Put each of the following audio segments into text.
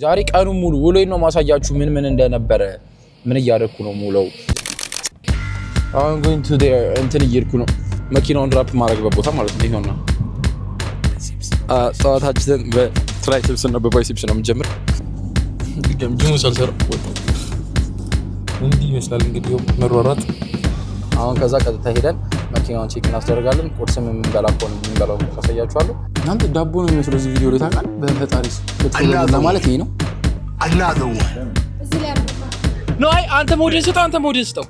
ዛሬ ቀኑን ሙሉ ውሎዬን ነው ማሳያችሁ ምን እንደነበረ ምን እያደረኩ ነው ሙሉው I'm going to there እንትን እየሄድኩ ነው መኪናውን ድራፕ ማድረግበት ቦታ ማለት ነው ይሄውና ሰዓታችን በትራይሴፕስ እና በባይሴፕስ ነው የምንጀምር ጂሙ ሰልሰር እንዲህ ይመስላል እንግዲህ መሯሯጥ አሁን ከዛ ቀጥታ ሄደን መኪናውን ቼክ እናስደርጋለን ቁርስም የምንበላው ካሳያችኋለሁ እናንተ ዳቦ ነው የሚመስለው እዚህ ቪዲዮ ላይ ታውቃለህ በፈጣሪስ ለማለት ይሄ ነው another one ነው አይ አንተ ሞዴል ስጠው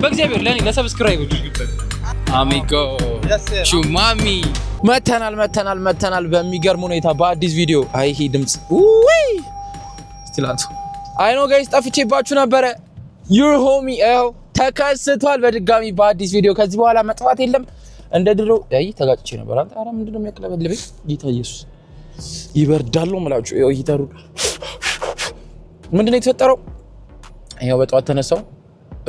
በእግዚአብሔር ለኔ ለሰብስክራይብ አሚጎ ቹማሚ መተናል በሚገርም ሁኔታ በአዲስ ቪዲዮ አይ ይሄ ድምጽ ውይ ስቲላቱ አይ ኖ ጋይስ ጠፍቼባችሁ ነበረ ዩር ሆሚ ተከስቷል በድጋሚ በአዲስ ቪዲዮ ከዚህ በኋላ መጥፋት የለም እንደ ድሮ አይ ተጋጭቼ ነበር አንተ አረ ምንድነው የሚያቀለበልብኝ ጌታ ኢየሱስ ይበርዳል ነው ማለት ነው ይተሩ ምንድነው የተፈጠረው ይሄው በጠዋት ተነሳው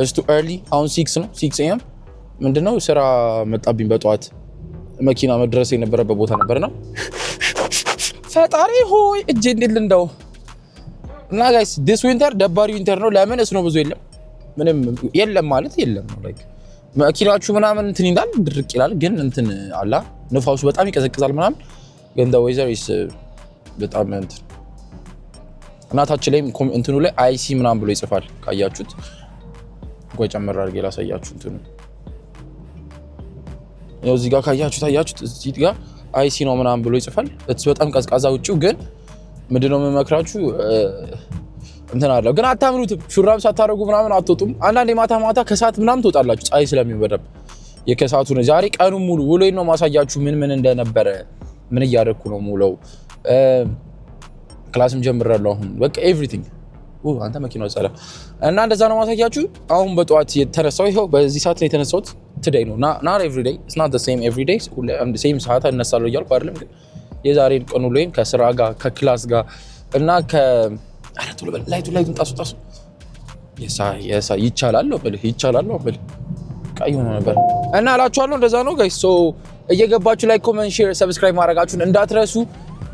it's too early አሁን 6 ነው 6 am ምንድነው ስራ መጣብኝ በጠዋት መኪና መድረስ የነበረበት ቦታ ነበርና ፈጣሪ ሆይ እጄ እንዴት ልንዳው እና ጋይስ this winter ደባሪ ዊንተር ነው ለምን ነው ብዙ ምንም የለም ማለት የለም ነው ላይክ መኪናችሁ ምናምን እንትን ይላል ድርቅ ይላል ግን እንትን አላ ንፋሱ በጣም ይቀዘቅዛል ምናምን ግን the weather is በጣም እንትን እናታችን ላይ እንትኑ ላይ አይሲ ምናምን ብሎ ይጽፋል ካያችሁት ቆይ ጨመር አድርጌ ላሳያችሁ እንትኑ ያው እዚህ ጋር ካያችሁት እዚህ ጋር አይሲ ነው ምናምን ብሎ ይጽፋል እትስ በጣም ቀዝቃዛ ውጪው ግን ምንድነው መመክራችሁ እንትን አለው ግን አታምኑትም ሹራብ ሳታረጉ ምናምን አትወጡም አንዳንዴ ማታ ከሰዓት ምናምን ትወጣላችሁ ፀሐይ ስለሚበረብ የከሰዓቱ ነው ዛሬ ቀኑን ሙሉ ውሎዬን ነው ማሳያችሁ ምን እንደነበረ ምን እያደረኩ ነው ሙሉው ክላስም ጀምራለሁ አሁን በቃ ኤቭሪቲንግ አንተ መኪናው ጻላ እና እንደዛ ነው ማሳያችሁ አሁን በጠዋት የተነሳው ይሄው በዚህ ሰዓት ላይ የተነሳሁት today ነው not every day it's not the same every day and the same ሰዓት እነሳለሁ እያልኩ አይደለም ግን የዛሬን ቀኑ ላይን ከስራ ጋር ከክላስ ጋር እና አረቱ ላይቱን ጣሱ የሳ ይቻላል ነው ብል ቀይ ሆኖ ነበር እና አላችኋለሁ እንደዛ ነው ጋይስ ሶ እየገባችሁ ላይክ ኮሜንት ሼር ሰብስክራይብ ማድረጋችሁን እንዳትረሱ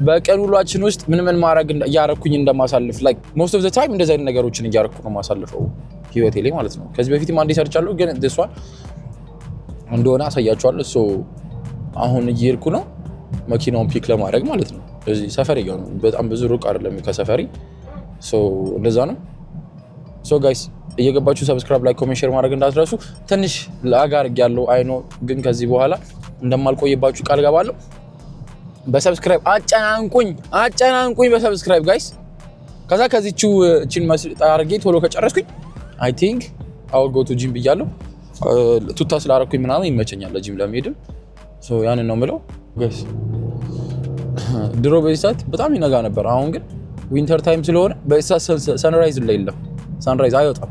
በቀን ውሏችን ውስጥ ምን ማድረግ ያረኩኝ እንደማሳልፍ ላይክ most of the time እንደዛ አይነት ነገሮችን ያረኩ ነው ማሳልፈው ህይወቴ ላይ ማለት ነው ከዚህ በፊትም አንዴ ሰርቻለሁ ግን this one እንደሆነ አሳያችኋለሁ ሶ አሁን እየሄድኩ ነው መኪናውን ፒክ ለማድረግ ማለት ነው እዚህ ሰፈር ይገው ነው በጣም ብዙ ሩቅ አይደለም ከሰፈሪ ሶ እንደዛ ነው ሶ ጋይስ እየገባችሁ ሰብስክራይብ ላይክ ኮሜንት ሼር ማድረግ እንዳትረሱ ትንሽ ላጋርግ ያለው አይ ኖ ግን ከዚህ በኋላ እንደማልቆይባችሁ ቃል ገባለሁ በሰብስክራይብ አጨናንቁኝ በሰብስክራይብ ጋይስ ከዛ ከዚህው እቺን አርጌ ቶሎ ከጨረስኩኝ አይ ቲንክ I will go to gym ብያለሁ ቱታ ስላረኩኝ ምናምን ይመቸኛል ለጂም ለመሄድ ሶ ያንን ነው የምለው ጋይስ ድሮ በይሳት በጣም ይነጋ ነበር አሁን ግን ዊንተር ታይም ስለሆነ በይሳት ሰንራይዝ ላይ የለም ሰንራይዝ አይወጣም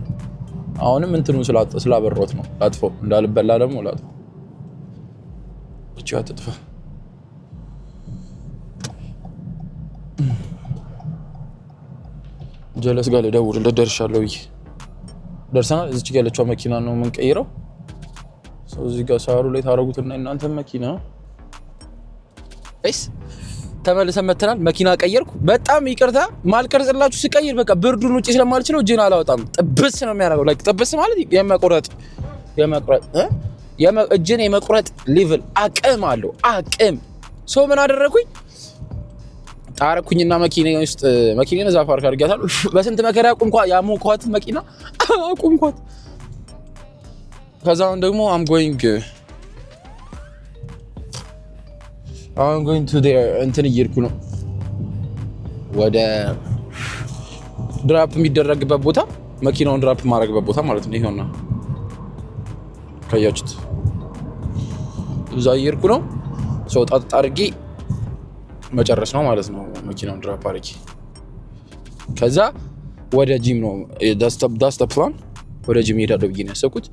አሁንም እንትኑ ስላበሮት ነው ላጥፎ እንዳልበላ ደግሞ ላጥፎ እቺ አጥጥፋ ጀለስ ጋር ልደውልለት ደርሻለሁ ደርሰናል እዚህ ጋር ያለችው መኪና ነው የምንቀይረው እዚህ ጋር ሳሩ ላይ ታረጉትና እናንተ መኪና እስ ተመልሰን መተናል መኪና ቀየርኩ በጣም ይቅርታ ማልቀርጽላችሁ ስቀይር በቃ ብርዱን ውጪ ስለማልችለው እጄን አላወጣም ጥብስ ነው የሚያደርገው ላይክ ጥብስ ማለት የመቆረጥ እጄን የመቁረጥ ሌቭል አቅም አለው አቅም ሶ ምን አደረኩኝ ታረኩኝና መኪናዬ ውስጥ መኪናዬን እዛ ፓርክ አድርጋታለሁ በስንት መከራ አቁምኳት ያሞኳት መኪና አቁምኳት ከዛውን ደግሞ I'm going to there እንትን እየሄድኩ ነው ወደ ድራፕ የሚደረግበት ቦታ መኪናውን ድራፕ ማድረግበት ቦታ ማለት ነው ይሄውና ካያችሁት እዛ እየሄድኩ ነው ሶ ጣጣ አድርጌ መጨረስ ነው ማለት ነው መኪናውን ድራፕ አድርጌ ከዛ ወደ ጂም ነው ዳስ ፕላን ወደ ጂም ሄዳለሁ ብዬ ነው ያሰብኩት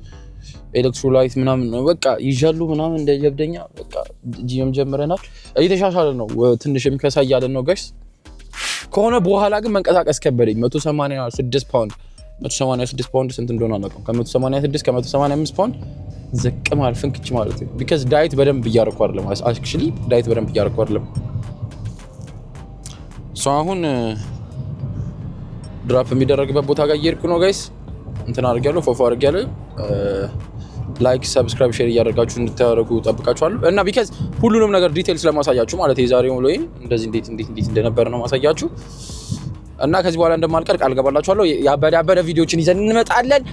ኤሌክትሮላይት ምናምን ነው በቃ ይዣሉ ምናምን እንደ ጀብደኛ በቃ ጂም ጀምረናል እየተሻሻለ ነው ትንሽም ከሳያለ ነው ጋይስ ከሆነ በኋላ ግን መንቀሳቀስ ከበደኝ 186 ፓውንድ ስንት እንደሆነ አናውቅም ከ186 ከ185 ፓውንድ ዝቅ ማለት ፍንክች ማለት ነው because ዳይት በደንብ እያደረኩ አይደለም actually ዳይት በደንብ እያደረኩ አይደለም ሶ አሁን ድራፕ የሚደረግበት ቦታ ጋር እየሄድኩ ነው ጋይስ። እንትን አድርጌያለሁ፣ ፎፎ አድርጌያለሁ። ላይክ ሰብስክራይብ ሼር እያደረጋችሁ እንድታደርጉ ጠብቃችኋለሁ። እና ቢካዝ ሁሉንም ነገር ዲቴል ስለማሳያችሁ ማለት የዛሬው ላይ እንደዚህ እንዴት እንደነበር ነው ማሳያችሁ። እና ከዚህ በኋላ እንደማልቀር ቃል ገባላችኋለሁ። ያበደ ቪዲዮችን ይዘን እንመጣለን።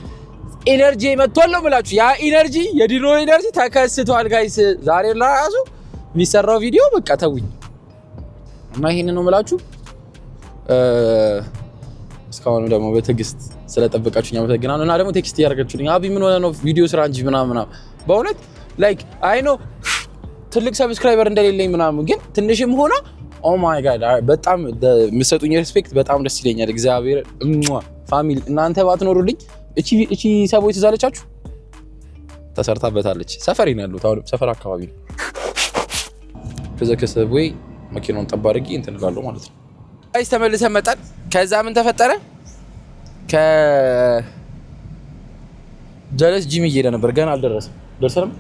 ኢነርጂ መጥቷል ነው የምላችሁ። ያ ኢነርጂ የድሮ ኢነርጂ ተከስቷል ጋይስ። ዛሬ ለራሱ የሚሰራው ቪዲዮ በቃ ተውኝ እና ይሄንን ነው የምላችሁ። እስካሁን ደግሞ በትዕግስት ስለጠበቃችሁኝ አመሰግናለሁ። እና ደግሞ ቴክስት እያደረጋችሁልኝ አቢ ምን ሆነ ነው ቪዲዮ ስራ እንጂ ምናምን በእውነት ላይክ አይ ኖ ትልቅ ሰብስክራይበር እንደሌለኝ ምናምን ግን ትንሽም ሆነ ኦ ማይ ጋድ በጣም የምትሰጡኝ ሪስፔክት በጣም ደስ ይለኛል። እግዚአብሔር ፋሚሊ እናንተ ባትኖሩልኝ እቺ ሰቦች ትዛለቻችሁ ተሰርታበታለች። ሰፈሬ ነው ያሉት አሁን ሰፈር አካባቢ ነው። ከሰቦይ መኪናውን ጠባ አድርጌ እንትን እላለሁ ማለት ነው። ጋይስ ተመልሰን መጣን። ከዛ ምን ተፈጠረ? ከጀለስ ጂም እየሄደ ነበር። ገና አልደረሰም። ደርሰንም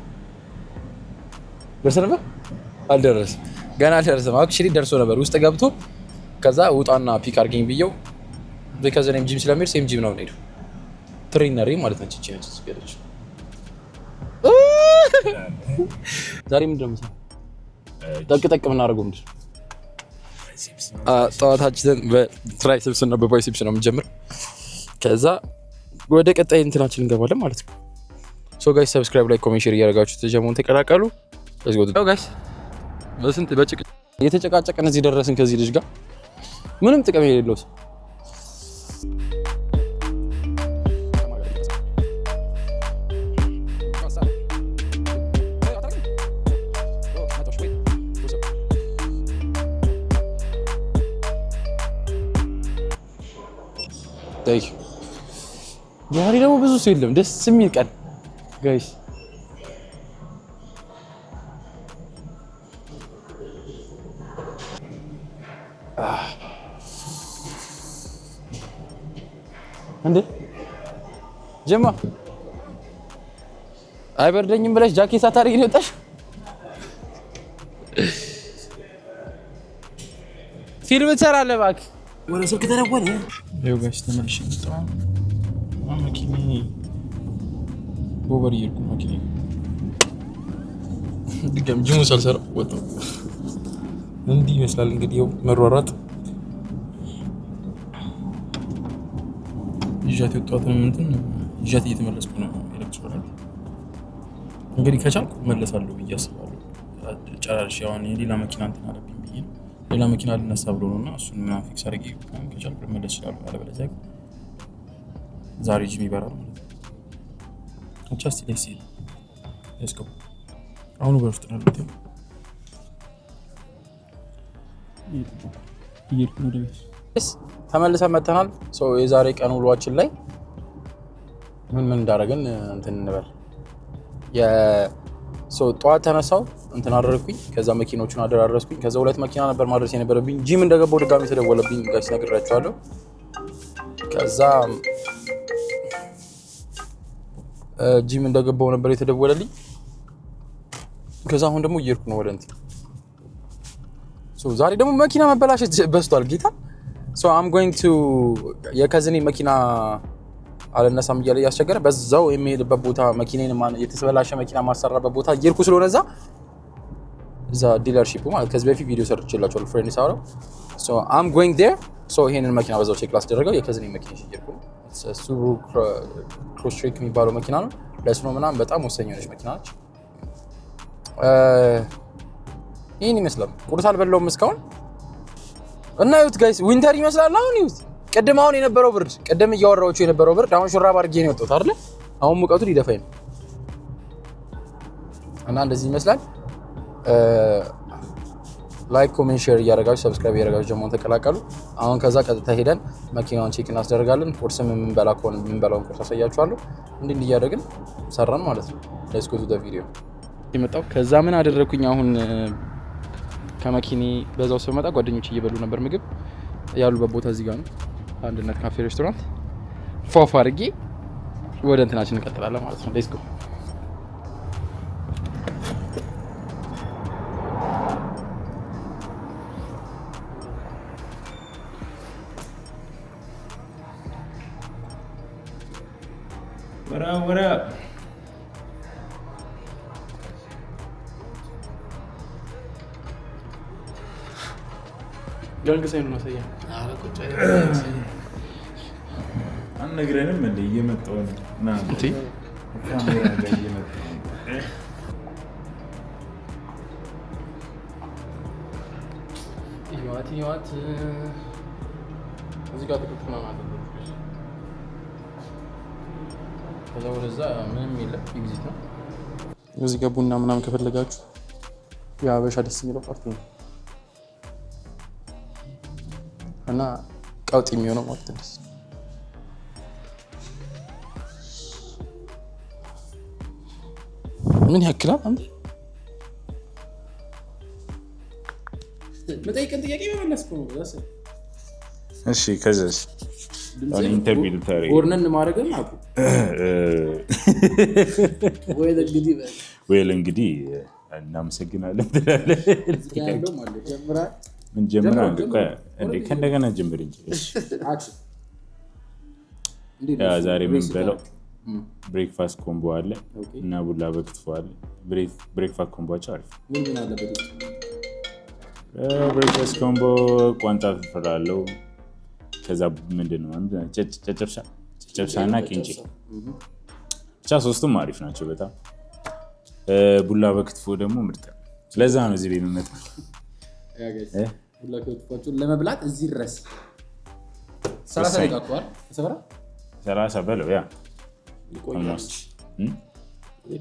አልደረሰም። ገና አልደረሰም። አክቹሊ ደርሶ ነበር ውስጥ ገብቶ ከዛ ውጣና ፒክ አድርገኝ ብየው because እኔም ጂም ስለሚሄድ ሴም ጂም ነው የምንሄደው። ትሬነሪ ማለት ነች እቺ ነች ስገደች። ዛሬ ምንድን ነው የምሰራው? ጠቅ የምናደርገው ምንድን ነው? ጠዋታችንን በትራይሴፕስ እና በባይሴፕስ ነው የምንጀምር። ከዛ ወደ ቀጣይ እንትናችን እንገባለን ማለት ነው። ሶ ጋይስ ሰብስክራይብ፣ ላይክ፣ ኮሜንት፣ ሼር እያደረጋችሁ ተጀመሩን ተቀላቀሉ። let's go ጋይስ። በስንት የተጨቃጨቀን እዚህ ደረስን ከዚህ ልጅ ጋር ምንም ጥቅም የሌለው ዛሬ ደግሞ ብዙ ሰው የለም። ደስ የሚል ቀን ጋይስ። እንዴ ጀማ አይበርደኝም ብለሽ ጃኬት ሳታደርጊ ነው የወጣሽ? ፊልም ትሰራለህ እባክህ። ወደ ስልክ ተደወለ። ይኸው ጋይስ ተመልሼ መጣሁ። መኪና ኦቨር እየሄድኩ መኪና ድጋሚ ጂሙ ሳልሰራ ወጣሁ። እንዲህ ይመስላል እንግዲህ ያው መሯሯጥ ይዣት የወጣሁትን እንትን ይዣት እየተመለስኩ ነው። ኤሌክትሮኒክ እንግዲህ ከቻልኩ መለሳለሁ ብዬ አስባለሁ። ጨራርሼ አሁን የሌላ መኪና እንትን አለብኝ ብዬ ነው። ሌላ መኪና ልነሳ ብሎ ነውና እሱን ምናምን ፊክስ አድርጌ ከቻልኩ መለስ እችላለሁ። አለበለዚያ ዛሬ ጂም ይበራል ማለት ነው። አቻስቲ ደስ ይላል። let's go አሁን በውስጥ ነው ልትል ይሄ ነው ተመልሰን መጥተናል። ሶ የዛሬ ቀን ውሏችን ላይ ምን እንዳደረግን እንትን እንበል። ጠዋት ተነሳው እንትን አደረኩኝ። ከዛ መኪኖቹን አደራረስኩኝ። ከዛ ሁለት መኪና ነበር ማድረስ የነበረብኝ። ጂም እንደገባው ድጋሚ ተደወለብኝ። ጋይስ ነግራችኋለሁ። ከዛ ጂም እንደገባው ነበር የተደወለልኝ። ከዛ አሁን ደግሞ እየሄድኩ ነው ወደ እንትን። ዛሬ ደግሞ መኪና መበላሸት በዝቷል ጌታ። I'm going to የከዝኔ መኪና አልነሳም እያለ ያስቸገረ በዛው የሚሄድበት ቦታ መኪናን የተበላሸ መኪና ማሰራበት ቦታ እየሄድኩ ስለሆነ እዛ ዲለርሺፕ ማለት ከዚህ በፊት ቪዲዮ ሰርቼላችኋለሁ ፍሬንድ ሳውራ I'm going there ይሄንን መኪና በዛው ቼክ ላስደረገው የከዝኔ መኪና እየሄድኩ ነው። Subaru Crosstrek የሚባለው መኪና ነው። ለስኖ ምናምን በጣም ወሳኝ የሆነች መኪና ነች። ይሄን ይመስላል። ቁርስ አልበላሁም እስካሁን እና ይሁት ጋይስ ዊንተር ይመስላል። አሁን ይሁት ቅድም አሁን የነበረው ብርድ ቅድም እያወራችሁ የነበረው ብርድ አሁን ሹራብ አድርጌ ነው የወጣሁት አይደል? አሁን ሙቀቱ ሊደፋኝ ነው እና እንደዚህ ይመስላል። ላይክ ኮሜንት ሼር እያደረጋችሁ ሰብስክራይብ እያደረጋችሁ ደግሞ ተቀላቀሉ። አሁን ከዛ ቀጥታ ሄደን መኪናውን ቼክ እናስደርጋለን። ቁርስም የምንበላውን ቁርስ አሳያችኋለሁ። እንዲህ እያደረግን ሰራን ማለት ነው። ሌትስ ጎ ቱ ዘ ቪዲዮ። የመጣው ከዛ ምን አደረኩኝ? አሁን ከመኪኔ በዛው ስመጣ ጓደኞች እየበሉ ነበር ምግብ ያሉበት ቦታ እዚህ ጋር ነው። አንድነት ካፌ ሬስቶራንት ፏፏ አድርጌ ወደ እንትናችን እንቀጥላለን ማለት ነው። ሌትስ ጎ ወራ ጋንግ ሳይሆን ነው ሳያ አነግረንም እንደ እየመጣው ነው ና እንዴ ካሜራ ጋር እየመጣው ይዋት እዚህ ጋር ተቀጥና ማለት ነው። ከዛ ወደዛ ምንም የለም ኤግዚት ነው። እዚህ ጋር ቡና ምናምን ከፈለጋችሁ የሀበሻ ደስ የሚለው ፓርቲ ነው እና ቀውጥ የሚሆነው ማለት ደስ ምን ያክላል አንተ መጠይቀን ጥያቄ መመለስ ነው ዛስ እሺ ከዛስ ኢንተርቪው ልታረግ ወርነን ማድረግም አቁ ወይ እንግዲህ እናመሰግናለን ትላለህ ያለው ማለት ጀምራ ምን ጀምራ እንዴ ከእንደገና ጀምር እንጂ ያ ዛሬ ምን በለው ብሬክፋስት ኮምቦ አለ እና ቡላ በክትፎ አለ ብሬክፋስት ኮምቦአቸው አሪፍ ምን ምን አለበት ብሬክፋስት ኮምቦ ቋንጣ ፍርፍር አለው ከዛ ምንድነው ጨጨብሳና ቂንጬ ብቻ ሶስቱም አሪፍ ናቸው በጣም ቡላ በክትፎ ደግሞ ምርጥ ለዛ ነው እዚህ ቤት የምመጣው ቡላ በክትፎቹን ለመብላት እዚህ ድረስ 30 ደቂቃ አጥቷል ተሰበራ 30 በለው ያ ይቆያል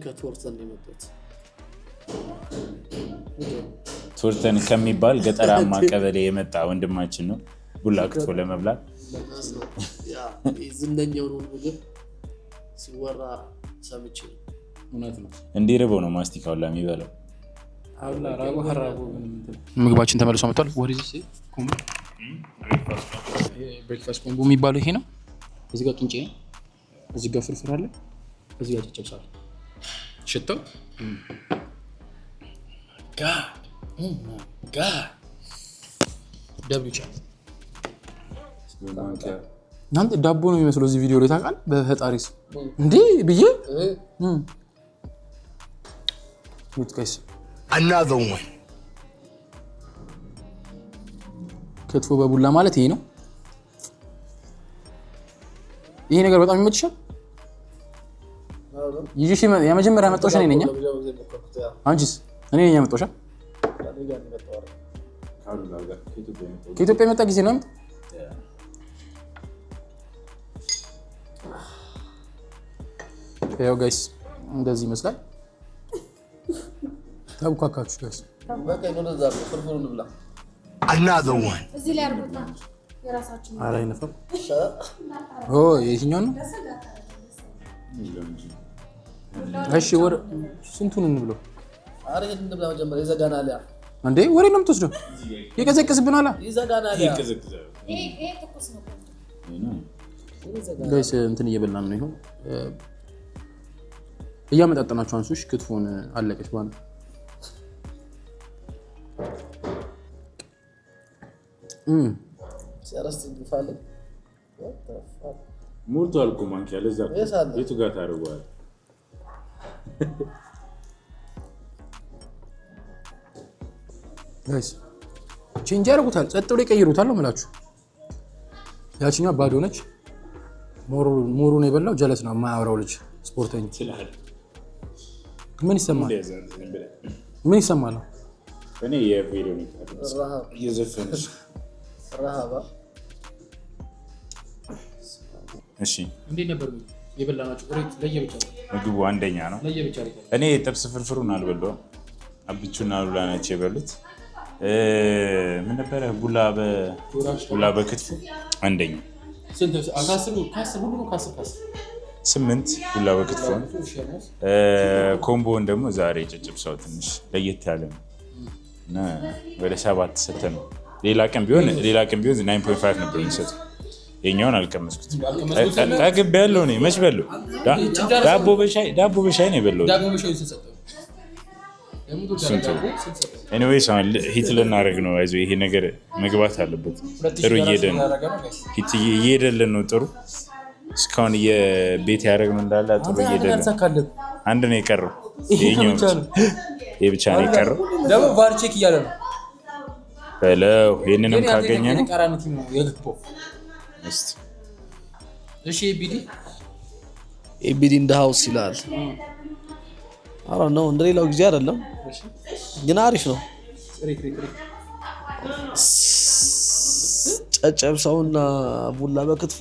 ከቶርተን የመጣሁት ቶርተን ከሚባል ገጠራማ ቀበሌ የመጣ ወንድማችን ነው ቡላ ክትፎ ለመብላት ዝነኛውን ምግብ ሲወራ ሰምቼ እውነት ነው እንዲርበው ነው ማስቲካው ለሚበላው አውላ ራቡ ምግባችን ተመልሶ መጥቷል ወዲህ ኮምቦ ብሬክፋስት ኮምቦ የሚባለው ይሄ ነው እዚህ ጋር ቂንጬ ነው እዚህ ጋር ፍርፍር አለ እዚህ ጋር ጨጨብሳ ሽታው ጋ ደብሊው ቻት እናንተ ዳቦ ነው የሚመስለው እዚህ ቪዲዮ ላይ ታውቃለህ በፈጣሪስ እንዴ ብዬ ሙትከስ another one ክትፎ በቡላ ማለት ይሄ ነው ይሄ ነገር በጣም ይመችሻል ይጂሽ የመጀመሪያ መጣሽ እኔ ነኝ አንቺስ እኔ ነኝ ያመጣሽ ከኢትዮጵያ የመጣ ጊዜ ነው ያው ጋይስ እንደዚህ ይመስላል ታውቃካችሁ ጋይስ በቃ ነው ዛሬ ፍርፍሩን ብላ another one እዚህ ላይ አርጉታ የራሳችሁ አራ ይነፈው የትኛው ነው እሺ ወር ስንቱን እንብለው አረ የት እንደብላ መጀመሪያ ይዘጋናል ያ እንዴ ወሬ ነው የምትወስደው ይቀዘቅዝብናል ይዘጋናል ያ ይሄ ትኩስ ነው ጋይስ እንትን እየበላን ነው ይሁን እያመጣጣናችሁ አንሱሽ ክትፎን አለቀች ባን ሲያረስት ይፋለ ሙርቱ አልኩ ማንኪያ ለዛ የቱ ጋር ታርጓል ጋይስ ቼንጅ ያርጉታል ጸጥ ብለው ይቀይሩታል ነው ማለት ያቺኛው ባዶ ነች ሞሩን የበላው ጀለስ ነው የማያወራው ልጅ ስፖርተኛ ምን ይሰማል እኔ የቪዲዮ ነው እየዘፈነሽ ረሃባ እሺ እንዴ ነበር የበላናችሁ ኦሬት ለየብቻ ምግቡ አንደኛ ነው ለየብቻ እኔ ጥብስ ፍርፍሩን አልበላው አብቹና ሉላ ናቸው የበሉት ምን ነበር ቡላ በክትፎ አንደኛ ስንት አካስሩ ሁሉ ነው ካስ 8 ቡላ በክትፎ ኮምቦን ደግሞ ዛሬ ጨጨብሳው ትንሽ ለየት ያለ ነው እና ወደ 7 ሰተን ነው ሌላ ቀን ቢሆን 9.5 ነበር የሚሰጥ የኛውን አልቀመስኩትም ታግብ ያለው ነው መች በለው ዳቦ በሻይ ነው የበለው ኤኒዌይስ ሂት ልናደርግ ነው አይዞ ይሄ ነገር መግባት አለበት ጥሩ እየሄደልን ነው ጥሩ እስካሁን የቤት ያደረግነው እንዳለ ጥሩ እየሄደ አንድ ነው የቀረው። ይሄኛው ብቻ ነው የቀረው። ደግሞ ቫር ቼክ እያለ ነው በለው። ይሄንንም ካገኘን ቀራንቲ ነው የግቦ። እሺ ኤቢዲ እንደ ሃውስ ይላል። አረ ነው እንደሌላው ጊዜ አይደለም ግን አሪፍ ነው። ጨጨብሳውና ቡላ በክትፉ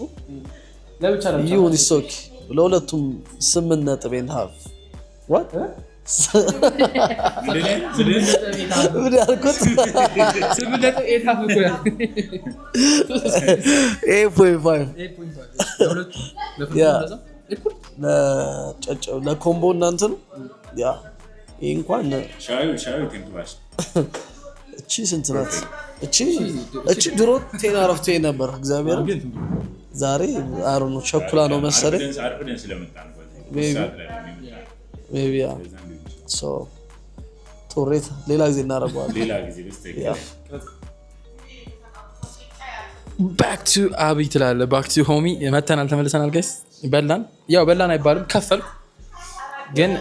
ለብቻ ነው ይሁን ይሶክ ለሁለቱም 8.5 what ምን ያልኩት 8.5 ያ ለጨጨብ ለኮምቦ እናንተ ነው ያ ይሄ እንኳን ሻዩ ትንባሽ እቺ ስንት ናት? እቺ ድሮ ቴና ረፍቴ ነበር እግዚአብሔር ዛሬ አሮ ነው ቸኩላ ነው መሰለኝ ሜቢ ያ ሶ ቶሬት ሌላ ጊዜ እናደርገዋለን። ባክ ቱ አቢ ትላለህ። ባክ ቱ ሆሚ መተናል ተመልሰናል ጋይስ። በላን ያው በላን አይባልም ከፈልኩ ግን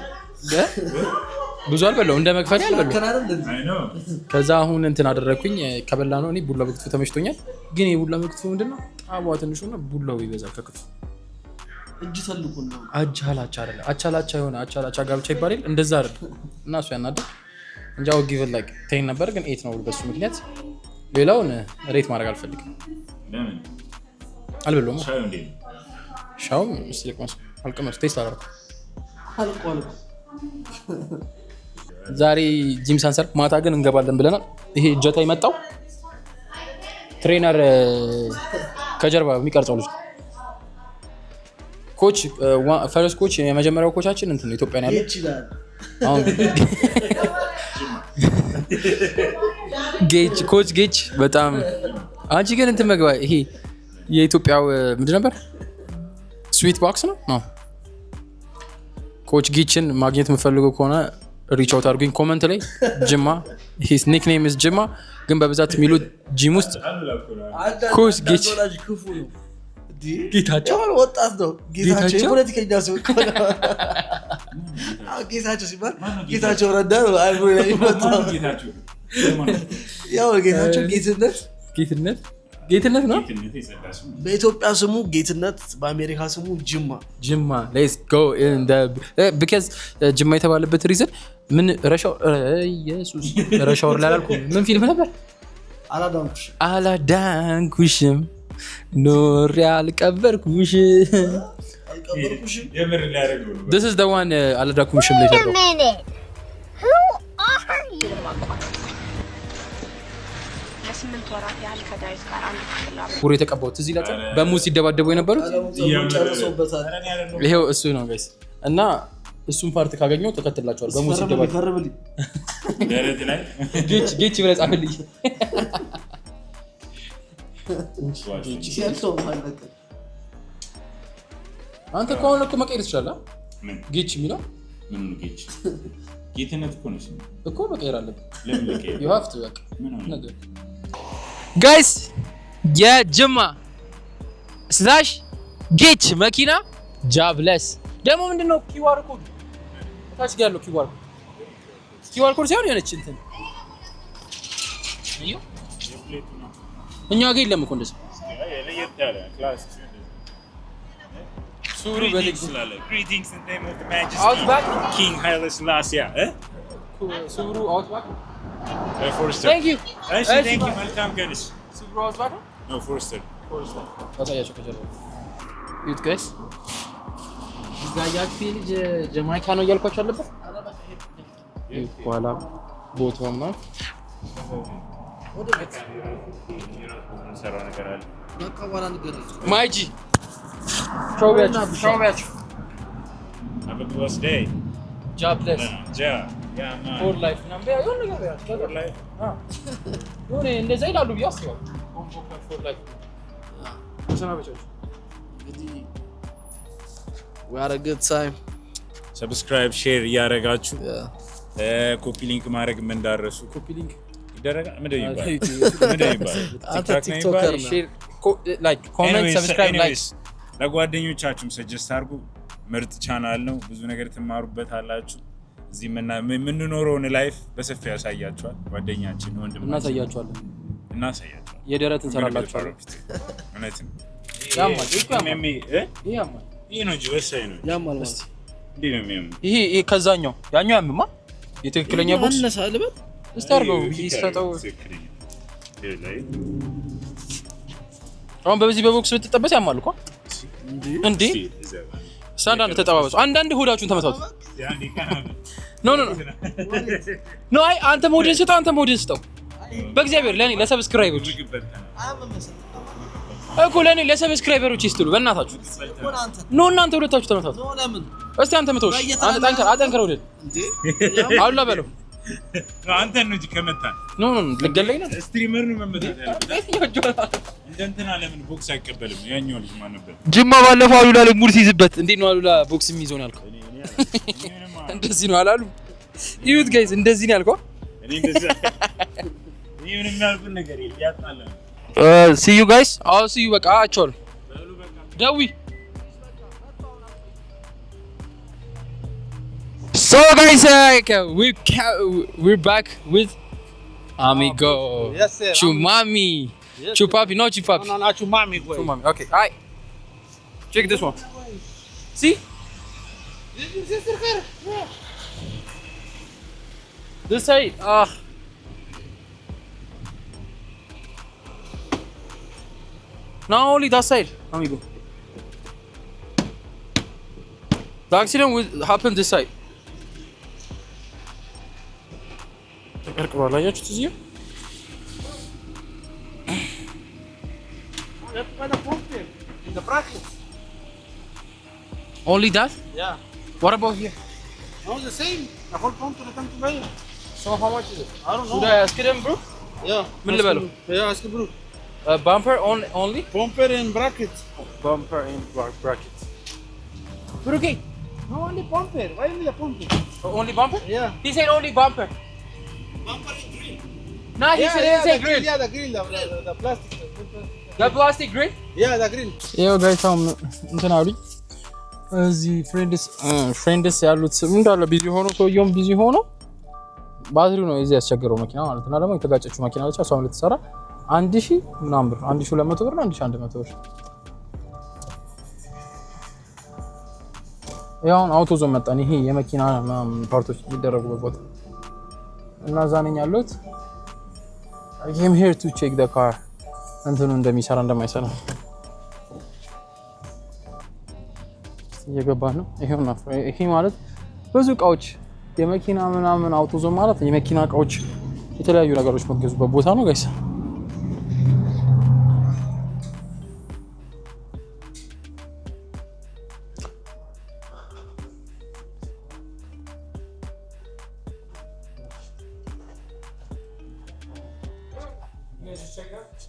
ብዙ አልበላው እንደ መክፈል አልበላው። ከዛ አሁን እንትን አደረኩኝ ከበላ ነው እኔ ቡላ በክትፎ ተመችቶኛል። ግን የቡላ በክትፎ ምንድነው ጣቧ ትንሹና ቡላው ይበዛል ከክትፎ እጅ ተልኩ ነው አቻላቻ አይደል አቻላቻ የሆነ አቻላቻ ጋብቻ ይባላል እንደዛ አይደል እና እሱ ያናደ እንጃው ጊቭን ላይክ ቴን ነበር ግን 8 ነው በሱ ምክንያት ሌላውን ሬት ማድረግ አልፈልግም። ለምን አልበላውም ሻዩ እንዴ ሻውም ስለቅመስ አልቀመስ ቴስት አደረኩ አልቋል። ዛሬ ጂም ሳንሰር ማታ ግን እንገባለን ብለናል። ይሄ እጀታ የመጣው ትሬነር ከጀርባ የሚቀርጸው ልጅ ኮች ፈረስ ኮች የመጀመሪያው ኮቻችን እንትን ኢትዮጵያ ነው ያለው ይችላል አሁን ጌጅ ኮች ጌጅ በጣም አንቺ ግን እንትን መግባ ይሄ የኢትዮጵያው ምንድን ነበር ስዊት ቦክስ ነው ኮች ጌችን ማግኘት የምፈልገው ከሆነ ሪች አውት አድርጉኝ ኮመንት ላይ ጅማ ሂስ ኒክኔም ኢዝ ጅማ ግን በብዛት የሚሉት ጂም ውስጥ ኮች ጌች ክፉ ነው ጌታቸው ወጣት ነው ጌታቸው ፖለቲከኛ ሰው ጌታቸው ሲባል ጌታቸው ረዳ ነው አይብሮ ላይ ይመጣው ያው ጌታቸው ጌትነት ነው በኢትዮጵያ ስሙ ጌትነት በአሜሪካ ስሙ ጅማ let's go in the because ጅማ የተባለበት ሪዝን ምን ረሻው ላላልኩ ምን ፊልም ነበር አላዳንኩሽም ኖር ያልቀበርኩሽ የምር ሊያደርገው ነው this is the one አላዳንኩሽም ላይ ተደረገው who are you ለስምንት ወራት ያህል ከዳዊት ጋር አንድ ክፍል ቡሬ የተቀባሁት እዚህ ላይ በሙዝ ሲደባደቡ የነበሩት ይሄው እሱ ነው ጋይስ እና እሱን ፓርት ካገኘው ተከትላቸዋል በሙዝ ሲደባደቡ ደረት ላይ ጌች ብለህ ጻፈልኝ አንተ ከሆነ እኮ መቀየር ትችላለህ ጌች የሚለው ምን ነው ጌትነት እኮ መቀየር አለብህ ለምን ለቀየር you have to በቃ ነገር ጋይስ የጅማ ስላሽ ጌች መኪና ጃብለስ ደግሞ ምንድነው ኪዋር ኮድ ታች ጋር ያለው ኪዋር ኮድ ሳይሆን የሆነች እንትን እዩ እኛ ጋር የለም እኮ እንደዚህ ለየት ያለ ክላስ ሱሩ በልክ greetings in the name of the majesty king Haile Selassie ሱሩ አውትባክ Forster thank you thank you welcome guys ሱሩ አውትባክ no Forster ታሳያችሁ ከጀርባ ዩት ጋይስ ዛያክ ልጅ ጀማይካ ነው እያልኳችሁ አለበት ኋላ ቦታውና ወደ ቤት ሰራው ነገር አለ በቃ ወራ ንገረኝ ማይጂ ሾውያችሁ have a blessed day ጃብለስ yeah man for life ነበር የሆነ ነገር ያለው for life የሆነ እንደዛ ይላሉ ብዬ አስባለሁ for life ሰናበቻችሁ እንግዲህ we had a good time subscribe share ያረጋችሁ ኮፒ ሊንክ ማድረግ ምን እንዳረሱ ኮፒ ሊንክ ይደረጋ ምንድነው ይባላል አንተ ቲክቶከር ነህ ሼር ላይክ ኮሜንት ሰብስክራይብ ላይክ ለጓደኞቻችሁም ሰጀስት አድርጉ። ምርጥ ቻናል ነው። ብዙ ነገር ትማሩበታላችሁ። እዚህ የምንኖረውን ላይፍ በሰፊ ያሳያችኋል። ጓደኛችን ወንድማችን እናሳያችኋለን። የደረት እንሰራላችኋለን። እውነት ነው። ያማል ይሄ ነው እንጂ ወሳኝ ነው። ያማል ማለት እንዴ ነው የሚያም ይሄ ከዛኛው ያኛው ያምማ የትክክለኛ ቦክስ አነሳ አለበት እስቲ አድርገው ይሰጠው። አሁን በዚህ በቦክስ ብትጠበስ ያማል እኮ እንዴ አንዳንድ ተጠባበሱ። አንዳንድ ሆዳችሁን ተመታቱ። ኖ አይ አንተ ሞዴል ስጠው በእግዚአብሔር ለኔ ለሰብስክራይበሮች እኮ ለኔ ለሰብስክራይበሮች ይስጥሉ በእናታችሁ። እናንተ ሁለታችሁ ተመታቱ። እስቲ አንተ ምቶሽ አንተ አጠንክረው ወደ አሉላ በለው አንተ ነው እንጂ ከመታ ልገለኝ ነው። ስትሪመር ነው መመታት እንደንትና ለምን ቦክስ አይቀበልም? ያኛው ልጅ ማን ነበር? ጅማ ባለፈው አሉላ ላይ ሙድ ሲይዝበት እንዴት ነው አሉላ ቦክስ የሚይዘው ነው ያልከው? እንደዚህ ነው አላሉ። ይሁት ጋይስ እንደዚህ ነው ያልከው? እኔ እንደዚህ ምንም ያልኩት ነገር የለም። ያጣላ see you guys I'll see you በቃ አቻል ደዊ so guys we're back with amigo. Yes sir. Chumami. Yes, Chupapi, no Chupapi. No, not Chumami. Chumami. Okay. Alright. Check this one. See? This side. Not only that side, amigo. The accident will happen this side. In the brackets. Only that? Yeah. What about here? No, the same. The whole pump to come to buy. So how much is it? I don't know. Should I ask him, bro? Yeah. Min level? Yeah, ask bro. Bumper only? Bumper and brackets. Bumper in brackets. But okay. No, only bumper. Why only the bumper? Only bumper? Yeah. He said only bumper. Bumper and grill. Nah, he didn't say grill. Yeah, the grill. The plastic. The plastic grill? Yeah, the grill. Yo guys, እንትን አሉኝ እዚህ ፍሬንድስ ያሉት እንዳለ ቢዚ ሆኖ ሰውየውም ቢዚ ሆኖ ባትሪው ነው እዚህ ያስቸገረው መኪና ማለት ነው። ደግሞ የተጋጨችው መኪና ብቻ እሷም ልትሰራ 1000 ምናምን ብር 1200 ብር 1100 ብር ያው አውቶ ዞን መጣን። ይሄ የመኪና ፓርቶች የሚደረጉበት ቦታ እና እዛ ነኝ ያለሁት። I came here to check the car እንትኑ እንደሚሰራ እንደማይሰራ እየገባ ነው። ይሄውና ይሄ ማለት ብዙ እቃዎች የመኪና ምናምን አውቶ ዞን ማለት የመኪና እቃዎች የተለያዩ ነገሮች መገዙበት ቦታ ነው ጋይስ።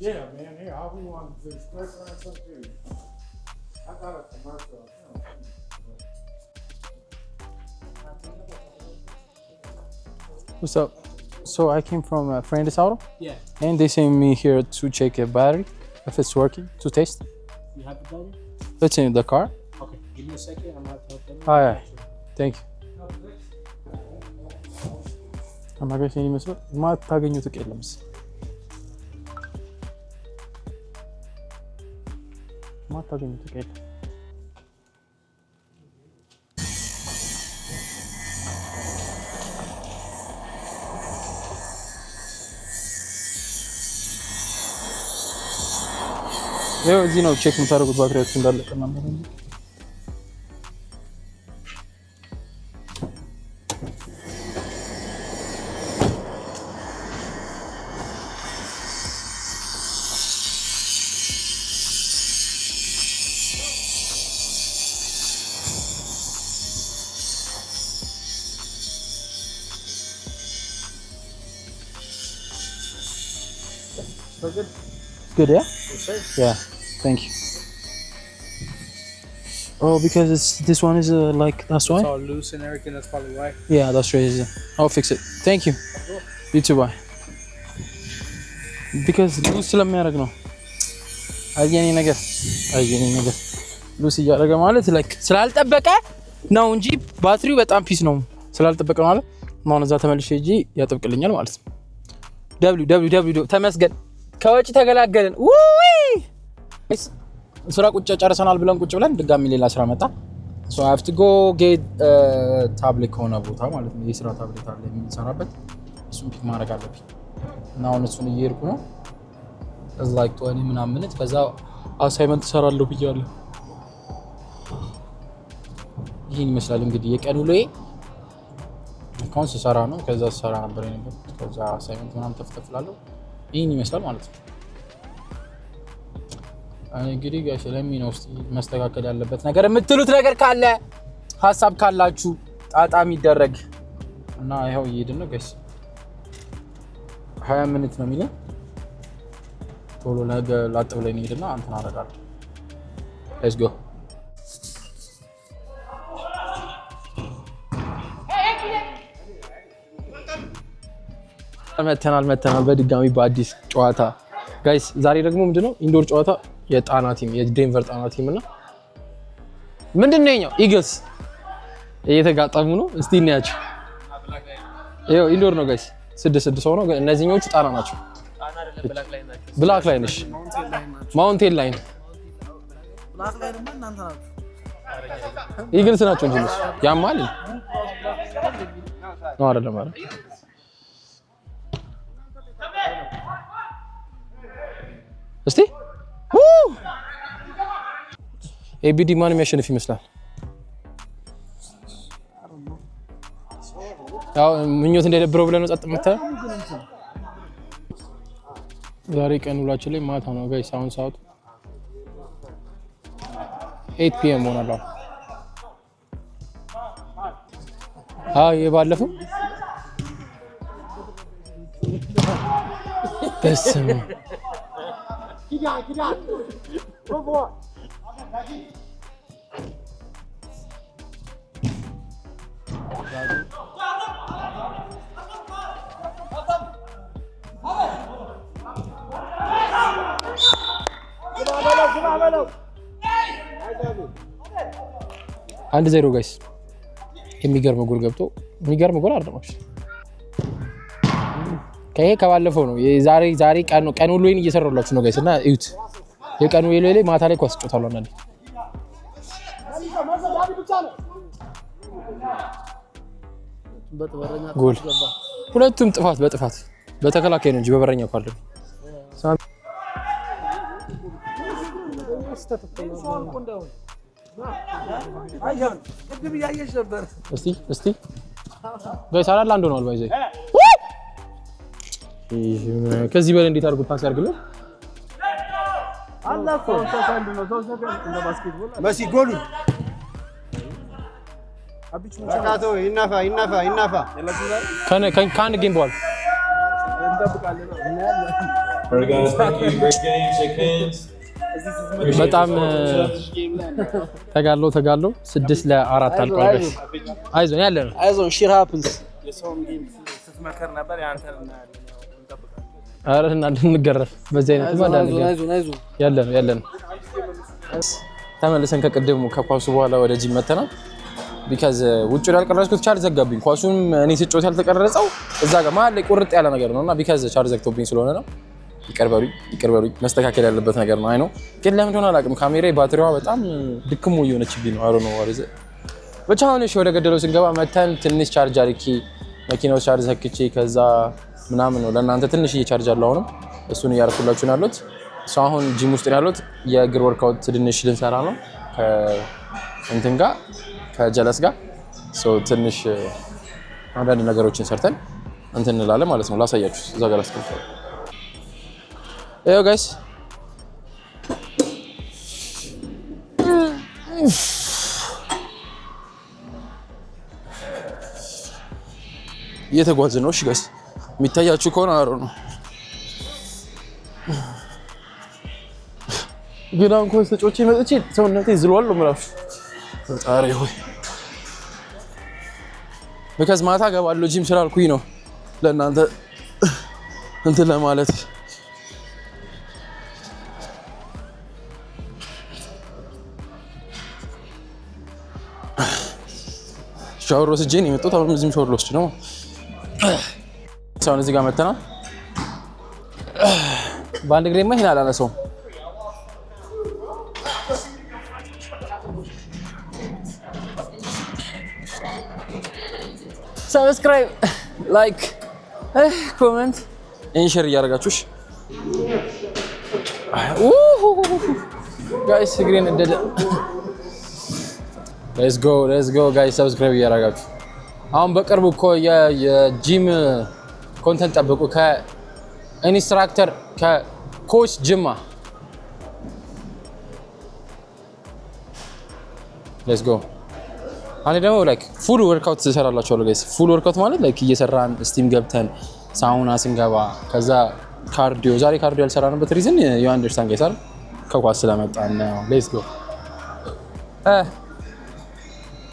Yeah, man. Here, all we want to do is press on something. I got a commercial. What's up? So I came from a friend's auto. Yeah. And they sent me here to check a battery if it's working to test. You have the battery? It's in the car. Okay. Give me a second. I'm going to help them. Hi. Thank you. I'm not going to say anything. I'm not going to get them. ማታገኙት ከሄደ ያው እዚህ ነው ቼክ የምታደርጉት ባትሪያችሁ እንዳለቀ ማለት ነው። Good, yeah? Yeah, thank you. Oh, because this one is like, that's why? It's all loose and everything. That's probably why. Yeah, that's crazy. I'll fix it. Thank you. You too, bye. Because loose ስለሚያደርግ ነው። አየኔ ነገር ሉስ እያደረገ ማለት ላይክ ስላልጠበቀ ነው እንጂ ባትሪው በጣም ፒስ ነው። ስላልጠበቀ ማለት ማን እዛ ተመልሼ እጂ ያጠብቅልኛል ማለት ነው። www ተመስገን ከወጪ ተገላገልን። ውይ ስራ ቁጭ ጨርሰናል ብለን ቁጭ ብለን ድጋሚ ሌላ ስራ መጣ። so I have to go get ታብሌት ከሆነ ቦታ ማለት ነው የስራ ታብሌት አለ የምንሰራበት እሱን ፒክ ማድረግ አለብኝ እና አሁን እሱን እየሄድኩ ነው። it's like 20 ምናምን minutes ከዛ አሳይመንት እሰራለሁ ብያለሁ። ይሄን ይመስላል እንግዲህ የቀን ውሎዬ። አካውንት ስሰራ ነው ከዛ ስሰራ ነበር የነበረው ከዛ አሳይመንት ምናምን ተፍተፍላለሁ። ይሄን ይመስላል ማለት ነው። እንግዲህ ጋር ስለሚነው እስቲ መስተካከል ያለበት ነገር የምትሉት ነገር ካለ ሐሳብ ካላችሁ ጣጣም ይደረግ እና ይሄው እየሄድን ነው ጋይስ 20 ሚኒት ነው የሚለው ቶሎ ነገ ላጥ ብለን እንሄድና አንተን አደርጋለሁ። let's go መተናል በድጋሚ በአዲስ ጨዋታ ጋይስ። ዛሬ ደግሞ ምንድነው ኢንዶር ጨዋታ የጣና ቲም የዴንቨር ጣና ቲም እና ምንድነው የኛው ኢግልስ እየተጋጠሙ ነው። እስቲ እናያቸው። ይሄው ኢንዶር ነው ጋይስ 6 ሰው ነው ግን እነዚህኞቹ ጣና ናቸው። ብላክ ላይ ነሽ ማውንቴን ላይ ነው። ብላክ ላይ ደግሞ እናንተ ናችሁ። ኢግልስ ናቸው እንጂ ያማል ነው አይደለም ማለት እስቲ ኤቢዲ ማን የሚያሸንፍ ይመስላል? ያው ምኞት እንደደብረው ብለን ነው ጸጥ መተን። ዛሬ ቀን ውላችን ላይ ማታ ነው ጋይስ። አሁን ሰዓቱ 8 PM ሆኗል። የባለፈው በስመ Get out. Go for it. አንድ ዜሮ ጋይስ የሚገርም ጎል ገብቶ የሚገርም ጎል አርደማሽ ከይሄ ከባለፈው ነው። ዛሬ ቀን ሁሉ ይሄን እየሰራሁላችሁ ነው ጋይስ እና እዩት። የቀኑ የሌለ ማታ ላይ ኳስ ጫወታለሁ እና ጎል ሁለቱም ጥፋት በተከላካይ ነው እንጂ በበረኛ እኮ አይደለም። እስቲ ጋይስ አላላ አንዱ ነው አልባይዘይ ከዚህ በላይ እንዴት አድርጎ ፓስ ያርግልህ? አላህ ሰከንድ ነው እንደ ባስኬትቦል መሲ ጎሉ አብቹ ተካቶ ይናፋ ካን ጌም ቦል በጣም ተጋሎ 6-4 አልቋል። አይዞን ያለ ነው አይዞን ሺር ሃፕንስ የሶም ጌም ስትመከር ነበር ያንተና አረና እንገረፍ በዚህ አይነት ማዳን ያለን ተመልሰን ከቀደሙ ከኳሱ በኋላ ወደ ጂም መተናል። ቢካዝ ውጭ ያልቀረጽኩት ቻርጅ ዘጋብኝ። ኳሱን እኔ ስጮት ያልተቀረጸው እዛ ጋር መሀል ላይ ቁርጥ ያለ ነገር ነውና ቢካዝ ቻርጅ ዘግቶብኝ ስለሆነ ነው። ይቀርበሩኝ መስተካከል ያለበት ነገር ነው። አይ ነው ግን ለምን እንደሆነ አላውቅም። ካሜራዬ ባትሪዋ በጣም ድክሙ እየሆነችብኝ ነው። አሮ ነው ወርዘ ብቻ አሁን እሺ ወደ ገደለው ስንገባ መተን ትንሽ ቻርጅ አድርጌ መኪናው ቻርጅ ሰክቼ ከዛ ምናምን ነው ለእናንተ ትንሽ እየቻርጅ አለው። አሁንም እሱን እያደረኩላችሁ ነው ያሉት። ሰው አሁን ጂም ውስጥ ነው ያሉት። የእግር ወርክአውት ትንሽ ልንሰራ ነው ከእንትን ጋር ከጀለስ ጋር ሰው ትንሽ አንዳንድ ነገሮችን ሰርተን እንትን እንላለን ማለት ነው። ላሳያችሁ እዛ ጋር አስቀምጣለሁ። ጋይስ እየተጓዝን ነው። እሺ ጋይስ የሚታያችሁ ከሆነ አሮ ነው ግን አሁን ኮስ ተጮቼ መጥቼ ሰውነቴ ዝሏል ነው የምላችሁ። ፈጣሪ ሆይ በከዝ ማታ ገባለሁ ጂም ስላልኩኝ ነው ለእናንተ እንትን ለማለት ሻወር ወስጄ ነው የመጣሁት። አሁን እዚህም ሻወር ልወስድ ነው። አሁን እዚህ ጋር መተናል። በአንድ እግሬማ ይሄን አላነሳውም። ሰብስክራይብ፣ ላይክ፣ ኮሜንት ኢንሸር እያደረጋችሁሽ ጋይስ እግሬን እንደደ ሌትስ ጎ ጋይስ ሰብስክራይብ እያደረጋችሁ አሁን በቅርቡ እኮ የጂም ኮንተንት ጠብቁ ከኢንስትራክተር ከኮች ጅማ ሌትስ ጎ አንዴ ደግሞ ላይክ ፉል ወርክአውት ትሰራላችኋለሁ ጋይስ ፉል ወርክአውት ማለት ላይክ እየሰራን ስቲም ገብተን ሳውና ስንገባ ከዛ ካርዲዮ ዛሬ ካርዲዮ ያልሰራንበት ሪዝን ዩ አንደርስታንድ ጋይስ አይደል ከኳስ ስለመጣን ነው ሌትስ ጎ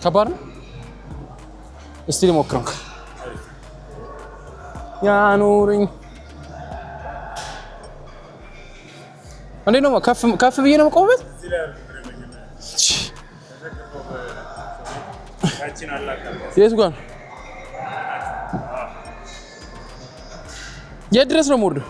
ከባድ ነው እስቲ ልሞክረው ያኑርኝ እንዴ ነው ከፍ ብዬ ነው የምቆምበት የት ጋር የት ድረስ ነው የምወርደው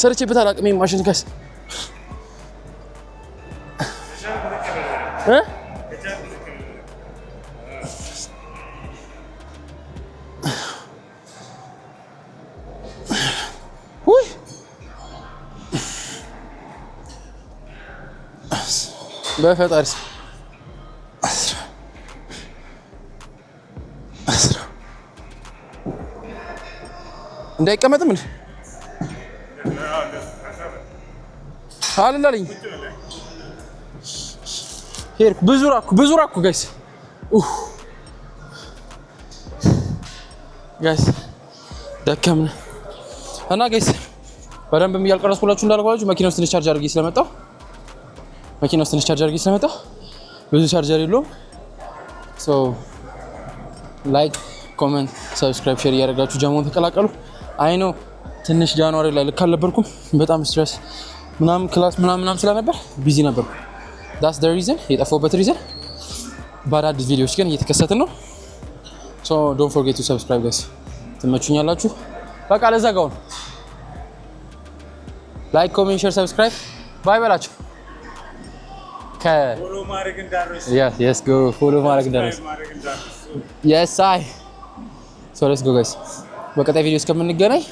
ሰርቼበት አላውቅም ማሽን ከስ በፈጣሪስ እንዳይቀመጥም እንዴ አልላለኝ ሄርኩ ብዙ ራኩ ጋይስ ደከምነ እና ጋይስ በደንብ እያልቀረስኩላችሁ እንዳልኳችሁ መኪና ውስጥ ትንሽ ቻርጅ አድርጌ ስለመጣሁ ብዙ ቻርጀር የለውም ሶ ላይክ ኮሜንት ሰብስክራይብ ሼር እያደረጋችሁ ጃሞን ተቀላቀሉ አይ ኖ ትንሽ ጃንዋሪ ላይ ልክ አልነበርኩም በጣም ስትረስ ምናምን ክላስ ምናምን ስለነበር ቢዚ ነበርኩ that's the reason የጠፋሁበት ሪዝን በአዳዲስ ቪዲዮዎች ግን እየተከሰትን ነው so don't forget to subscribe guys ትመቹኛላችሁ በቃ ለዛጋው ነው ላይክ ኮሜንት ሼር ሰብስክራይብ ባይ በላችሁ ፎሎ ማድረግ እንዳትረሱ yes go ፎሎ ማድረግ እንዳትረሱ yes I so let's go guys በቀጣይ ቪዲዮ እስከምንገናኝ